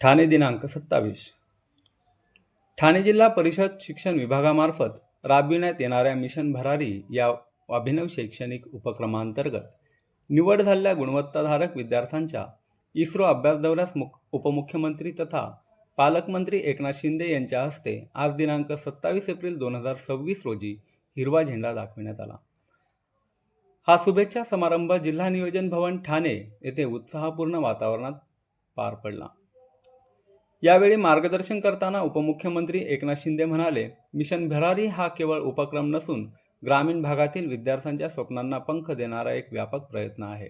ठाणे दिनांक 27. ठाणे जिल्हा परिषद शिक्षण विभागामार्फत राबविण्यात येणाऱ्या मिशन भरारी या अभिनव शैक्षणिक उपक्रमांतर्गत निवड झालेल्या गुणवत्ताधारक विद्यार्थ्यांच्या इस्रो अभ्यास दौऱ्यास उपमुख्यमंत्री तथा पालकमंत्री एकनाथ शिंदे यांच्या हस्ते आज दिनांक 27 एप्रिल 2026 रोजी हिरवा झेंडा दाखविण्यात आला। हा शुभेच्छा समारंभ जिल्हा नियोजन भवन ठाणे येथे उत्साहपूर्ण वातावरणात पार पडला। यावेळी मार्गदर्शन करताना उपमुख्यमंत्री एकनाथ शिंदे म्हणाले, मिशन भरारी हा केवळ उपक्रम नसून ग्रामीण भागातील विद्यार्थ्यांच्या स्वप्नांना पंख देणारा एक व्यापक प्रयत्न आहे।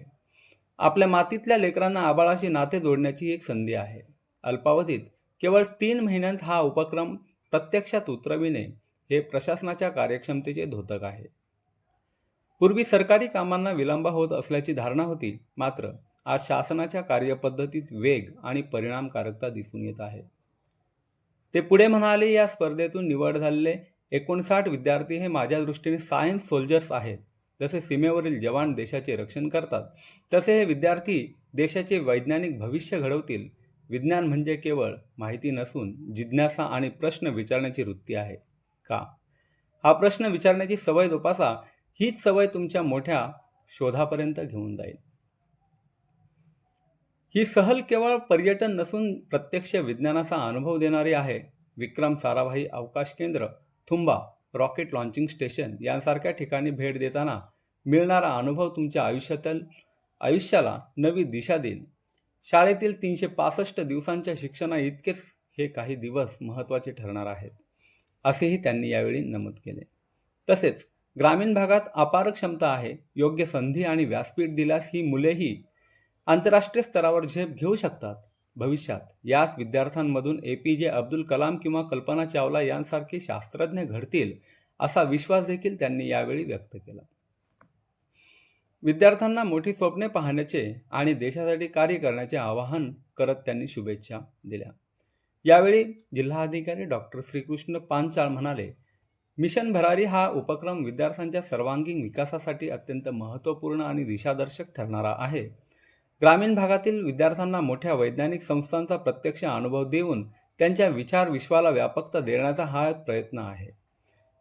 आपल्या मातीतल्या लेकरांना आबाळाशी नाते जोडण्याची एक संधी आहे। अल्पावधीत केवळ 3 महिन्यांत हा उपक्रम प्रत्यक्षात उतरविणे हे प्रशासनाच्या कार्यक्षमतेचे द्योतक आहे। पूर्वी सरकारी कामांना विलंब होत असल्याची धारणा होती, मात्र आज शासनाच्या कार्यपद्धतीत वेग आणि परिणामकारकता दिसून येत आहे। ते पुढे म्हणाले, या स्पर्धेतून निवड झालेले 59 विद्यार्थी हे माझ्या दृष्टीने सायन्स सोल्जर्स आहेत। जसे सीमेवरील जवान देशाचे रक्षण करतात, तसे हे विद्यार्थी देशाचे वैज्ञानिक भविष्य घडवतील। विज्ञान म्हणजे केवळ माहिती नसून जिज्ञासा आणि प्रश्न विचारण्याची वृत्ती आहे का? हा प्रश्न विचारण्याची सवय जोपासा, हीच सवय तुमच्या मोठ्या शोधापर्यंत घेऊन जाईल। ही सहल केवळ पर्यटन नसून प्रत्यक्ष विज्ञानाचा अनुभव देणारी आहे। विक्रम साराभाई अवकाश केंद्र, थुंबा, रॉकेट लॉन्चिंग स्टेशन यांसारख्या ठिकाणी भेट देताना मिळणारा अनुभव तुमच्या आयुष्याला नवी दिशा देईल। शाळेतील 365 दिवसांच्या शिक्षणा इतकेच हे काही दिवस महत्त्वाचे ठरणार आहेत, असेही त्यांनी यावेळी नमूद केले। तसेच ग्रामीण भागात अपार क्षमता आहे। योग्य संधी आणि व्यासपीठ दिल्यास ही मुलेही आंतरराष्ट्रीय स्तरावर झेप घेऊ शकतात। भविष्यात याच विद्यार्थ्यांमधून APJ अब्दुल कलाम किंवा कल्पना चावला यांसारखे शास्त्रज्ञ घडतील, असा विश्वास देखील त्यांनी यावेळी व्यक्त केला। विद्यार्थ्यांना मोठी स्वप्ने पाहण्याचे आणि देशासाठी कार्य करण्याचे आवाहन करत त्यांनी शुभेच्छा दिल्या। यावेळी जिल्हाधिकारी डॉक्टर श्रीकृष्ण पांचाळ म्हणाले, मिशन भरारी हा उपक्रम विद्यार्थ्यांच्या सर्वांगीण विकासासाठी अत्यंत महत्त्वपूर्ण आणि दिशादर्शक ठरणारा आहे। ग्रामीण भागातील विद्यार्थ्यांना मोठ्या वैज्ञानिक संस्थांचा प्रत्यक्ष अनुभव देऊन त्यांच्या विचार विश्वाला व्यापकता देण्याचा हा एक प्रयत्न आहे।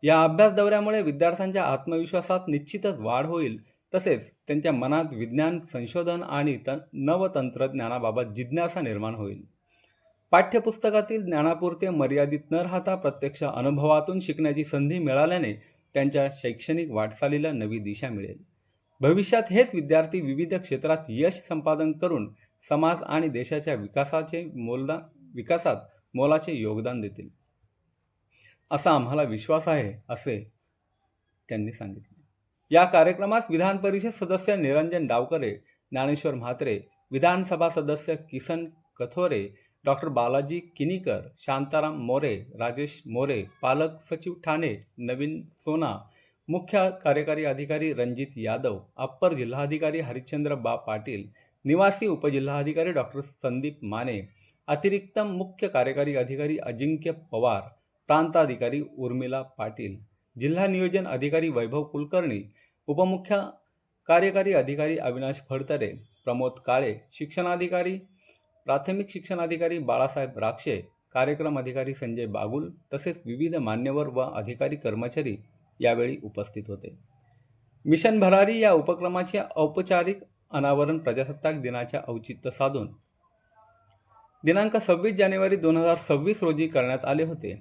या अभ्यास दौऱ्यामुळे विद्यार्थ्यांच्या आत्मविश्वासात निश्चितच वाढ होईल, तसेच त्यांच्या मनात विज्ञान, संशोधन आणि नवतंत्रज्ञानाबाबत जिज्ञासा निर्माण होईल। पाठ्यपुस्तकातील ज्ञानापुरते मर्यादित न राहता प्रत्यक्ष अनुभवातून शिकण्याची संधी मिळाल्याने त्यांच्या शैक्षणिक वाटचालीला नवी दिशा मिळेल। भविष्यात हेच विद्यार्थी विविध क्षेत्रात यश संपादन करून समाज आणि देशाच्या विकासात मोलाचे योगदान देतील, असा आम्हाला विश्वास आहे, असे त्यांनी सांगितले। या कार्यक्रमास विधान परिषद सदस्य निरंजन डावकरे, ज्ञानेश्वर म्हात्रे, विधानसभा सदस्य किसन कथोरे, डॉक्टर बालाजी किनीकर, शांताराम मोरे, राजेश मोरे, पालक सचिव ठाणे नवीन सोना, मुख्य कार्यकारी अधिकारी रणजित यादव, अप्पर जिल्हाधिकारी हरिश्चंद्र बा पाटील, निवासी उपजिल्हाधिकारी डॉक्टर संदीप माने, अतिरिक्त मुख्य कार्यकारी अधिकारी अजिंक्य पवार, प्रांताधिकारी उर्मिला पाटील, जिल्हा नियोजन अधिकारी वैभव कुलकर्णी, उपमुख्य कार्यकारी अधिकारी अविनाश फडतरे, प्रमोद काळे, शिक्षणाधिकारी प्राथमिक शिक्षणाधिकारी बाळासाहेब राक्षे, कार्यक्रम अधिकारी संजय बागुल तसेच विविध मान्यवर व अधिकारी कर्मचारी यावेळी उपस्थित होते। मिशन भरारी या उपक्रमाचे औपचारिक अनावरण प्रजासत्ताक दिनाच्या औचित्य साधून दिनांक 26 जानेवारी 2026 रोजी करण्यात आले होते।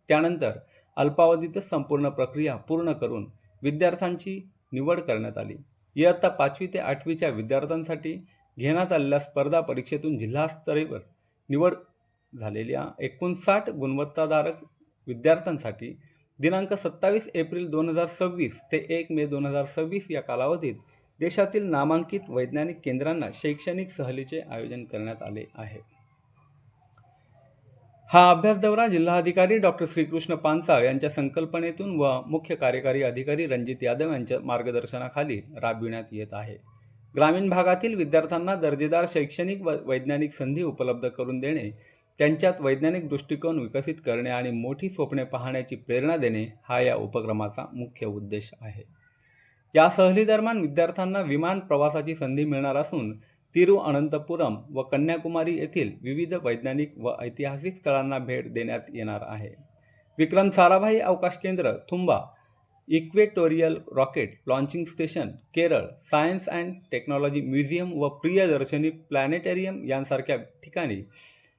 त्यानंतर अल्पावधीतच संपूर्ण प्रक्रिया पूर्ण करून विद्यार्थ्यांची निवड करण्यात आली। इयत्ता 5वी ते 8वीच्या विद्यार्थ्यांसाठी घेण्यात आलेल्या स्पर्धा परीक्षेतून जिल्हास्तरावर निवड झालेल्या 59 गुणवत्ताधारक विद्यार्थ्यांसाठी दिनांक 27 एप्रिल 2026 ते 1 मे 2026 या कालावधीत देशातील नामांकित वैज्ञानिक केंद्रांना शैक्षणिक सहलीचे आयोजन करण्यात आले आहे। हा अभ्यास दौरा जिल्हाधिकारी डॉक्टर श्रीकृष्ण पांचाळ यांच्या संकल्पनेतून व मुख्य कार्यकारी अधिकारी रणजित यादव यांच्या मार्गदर्शनाखाली राबविण्यात येत आहे। ग्रामीण भागातील विद्यार्थ्यांना दर्जेदार शैक्षणिक व वैज्ञानिक संधी उपलब्ध करून देणे, त्यांच्यात वैज्ञानिक दृष्टिकोन विकसित करणे आणि मोठी स्वप्ने पाहण्याची प्रेरणा देणे हा या उपक्रमाचा मुख्य उद्देश आहे। या सहलीदरम्यान विद्यार्थ्यांना विमान प्रवासाची संधी मिळणार असून तिरुअनंतपुरम व कन्याकुमारी येथील विविध वैज्ञानिक व ऐतिहासिक स्थळांना भेट देण्यात येणार आहे. विक्रम साराभाई अवकाश केंद्र, Thumba, equatorial rocket launching station, Kerala, science and technology museum व प्रियदर्शनी प्लॅनेटरियम यांसारख्या ठिकाणी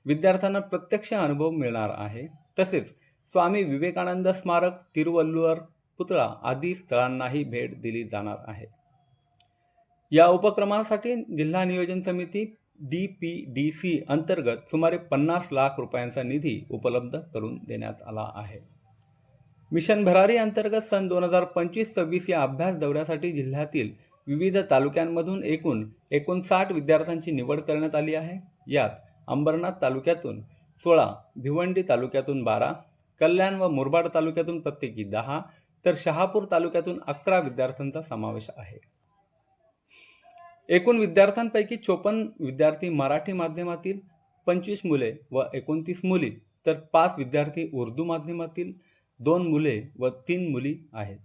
विद्यार्थ्यांना प्रत्यक्ष अनुभव मिळणार आहे. तसेच स्वामी विवेकानंद स्मारक, तिरुवल्लुवर पुतळा आदी स्थळांनाही भेट दिली जाणार आहे. या उपक्रमासाठी जिल्हा नियोजन समिती DPDC अंतर्गत सुमारे 50 लाख रुपयांचा निधी उपलब्ध करून देण्यात आला आहे. मिशन भरारी अंतर्गत सन 2025-26 या अभ्यास दौऱ्यासाठी जिल्ह्यातील विविध तालुक्यांमधून एकूण 59 विद्यार्थ्यांची निवड करण्यात आली आहे. यात अंबरनाथ तालुक्यातून 16, भिवंडी तालुक्यातून 12, कल्याण व मुरबाड तालुक्यातून प्रत्येकी 10 तर शहापूर तालुक्यातून 11 विद्यार्थ्यांचा समावेश आहे. एकूण विद्यार्थ्यांपैकी 54 विद्यार्थी मराठी माध्यमातील, 25 मुले व 29 मुली तर 5 विद्यार्थी उर्दू माध्यमातील, 2 मुले व 3 मुली आहेत.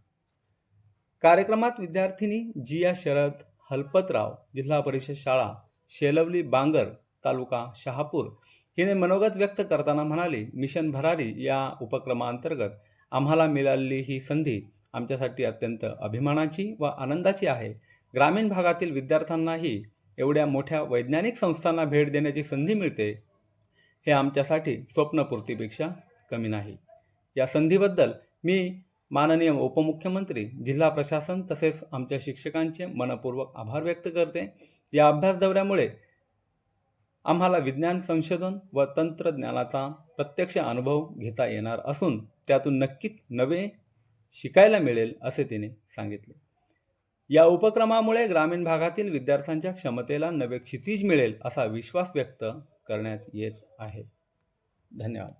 कार्यक्रमात विद्यार्थिनी जिया शरद हलपतराव, जिल्हा परिषद शाळा शेलवली बांगर, तालुका शहापूर, हिने मनोगत व्यक्त करताना म्हणाली, मिशन भरारी या उपक्रमाअंतर्गत आम्हाला मिळालेली ही संधी आमच्यासाठी अत्यंत अभिमानाची व आनंदाची आहे. ग्रामीण भागातील विद्यार्थ्यांनाही एवढ्या मोठ्या वैज्ञानिक संस्थांना भेट देण्याची संधी मिळते हे आमच्यासाठी स्वप्नपूर्तीपेक्षा कमी नाही. या संधीबद्दल मी माननीय उपमुख्यमंत्री, जिल्हा प्रशासन तसेच आमच्या शिक्षकांचे मनपूर्वक आभार व्यक्त करते. या अभ्यास दौऱ्यामुळे आम्हाला विज्ञान संशोधन व तंत्रज्ञानाचा प्रत्यक्ष अनुभव घेता येणार असून त्यातून नक्कीच नवे शिकायला मिळेल असे तिने सांगितले. या उपक्रमामुळे ग्रामीण भागातील विद्यार्थ्यांच्या क्षमतेला नवे क्षितिज मिळेल असा विश्वास व्यक्त करण्यात येत आहे. धन्यवाद.